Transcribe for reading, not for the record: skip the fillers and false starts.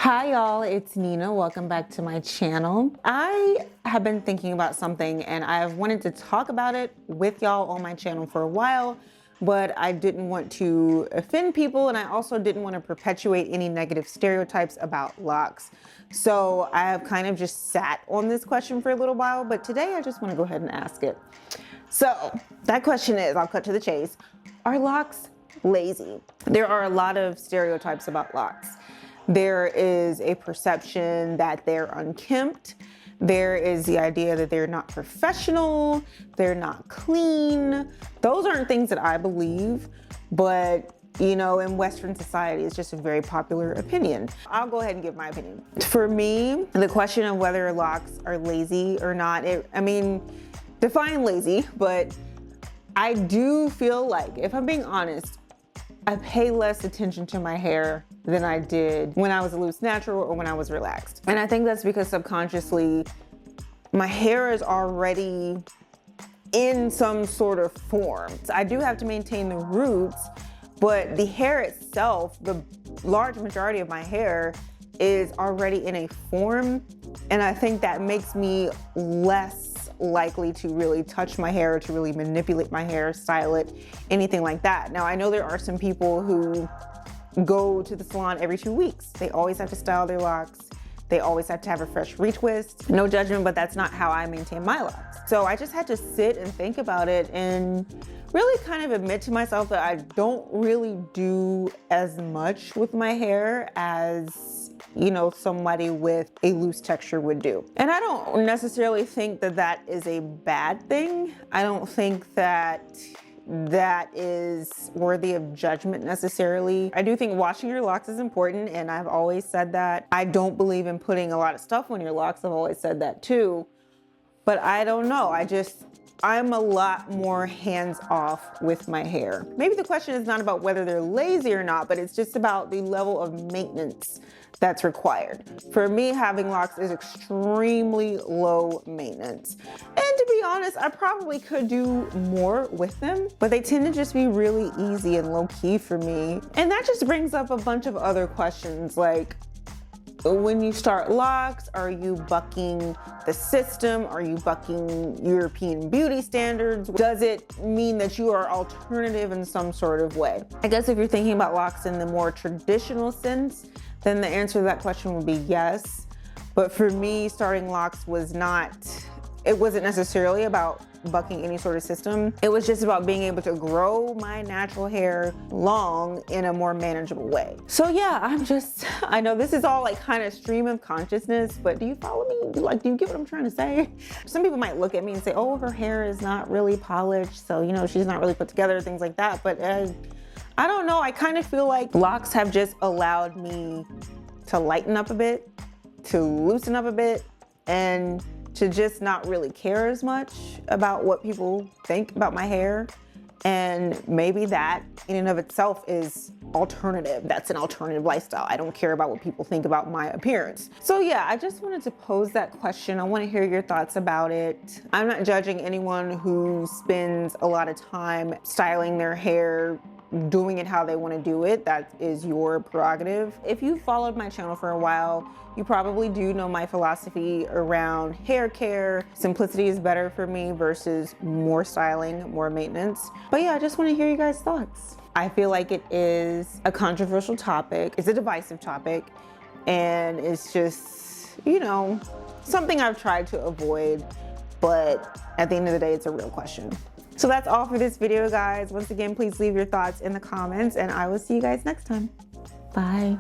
Hi y'all, it's Nina. Welcome back to my channel. I have been thinking about something and I've wanted to talk about it with y'all on my channel for a while, but I didn't want to offend people and I also didn't want to perpetuate any negative stereotypes about locks. So I have kind of just sat on this question for a little while, but today I just want to go ahead and ask it. So that question is, I'll cut to the chase, are locks lazy? There are a lot of stereotypes about locks. There is a perception that they're unkempt. There is the idea that they're not professional, they're not clean. Those aren't things that I believe, but you know, in Western society, it's just a very popular opinion. I'll go ahead and give my opinion. For me, the question of whether locks are lazy or not, define lazy, but I do feel like, if I'm being honest, I pay less attention to my hair than I did when I was a loose natural or when I was relaxed. And I think that's because subconsciously, my hair is already in some sort of form. So I do have to maintain the roots, but the hair itself, the large majority of my hair is already in a form. And I think that makes me less likely to really touch my hair, to really manipulate my hair, style it, anything like that. Now, I know there are some people who go to the salon every 2 weeks. They always have to style their locks. They always have to have a fresh retwist. No judgment, but that's not how I maintain my locks. So I just had to sit and think about it and really kind of admit to myself that I don't really do as much with my hair as, you know, somebody with a loose texture would do. And I don't necessarily think that that is a bad thing. I don't think that that is worthy of judgment necessarily. I do think washing your locks is important, and I've always said that. I don't believe in putting a lot of stuff on your locks. I've always said that too. But I don't know. I'm a lot more hands-off with my hair. Maybe the question is not about whether they're lazy or not, but it's just about the level of maintenance that's required. For me, having locks is extremely low maintenance. And to be honest, I probably could do more with them, but they tend to just be really easy and low-key for me. And that just brings up a bunch of other questions, like, when you start locks, are you bucking the system? Are you bucking European beauty standards? Does it mean that you are alternative in some sort of way? I guess if you're thinking about locks in the more traditional sense, then the answer to that question would be yes. But for me, starting locks it wasn't necessarily about bucking any sort of system. It was just about being able to grow my natural hair long in a more manageable way. So yeah, I know this is all like kind of stream of consciousness, but do you follow me? Like, do you get what I'm trying to say? Some people might look at me and say, oh, her hair is not really polished, so, you know, she's not really put together, things like that. But I don't know, I kind of feel like locks have just allowed me to lighten up a bit, to loosen up a bit, and to just not really care as much about what people think about my hair. And maybe that in and of itself is alternative. That's an alternative lifestyle. I don't care about what people think about my appearance. So yeah, I just wanted to pose that question. I want to hear your thoughts about it. I'm not judging anyone who spends a lot of time styling their hair, doing it how they want to do it. That is your prerogative. If you followed my channel for a while, you probably do know my philosophy around hair care. Simplicity is better for me versus more styling, more maintenance. But yeah, I just want to hear you guys' thoughts. I feel like it is a controversial topic. It's a divisive topic. And it's just, you know, something I've tried to avoid. But at the end of the day, it's a real question. So that's all for this video, guys. Once again, please leave your thoughts in the comments and I will see you guys next time. Bye.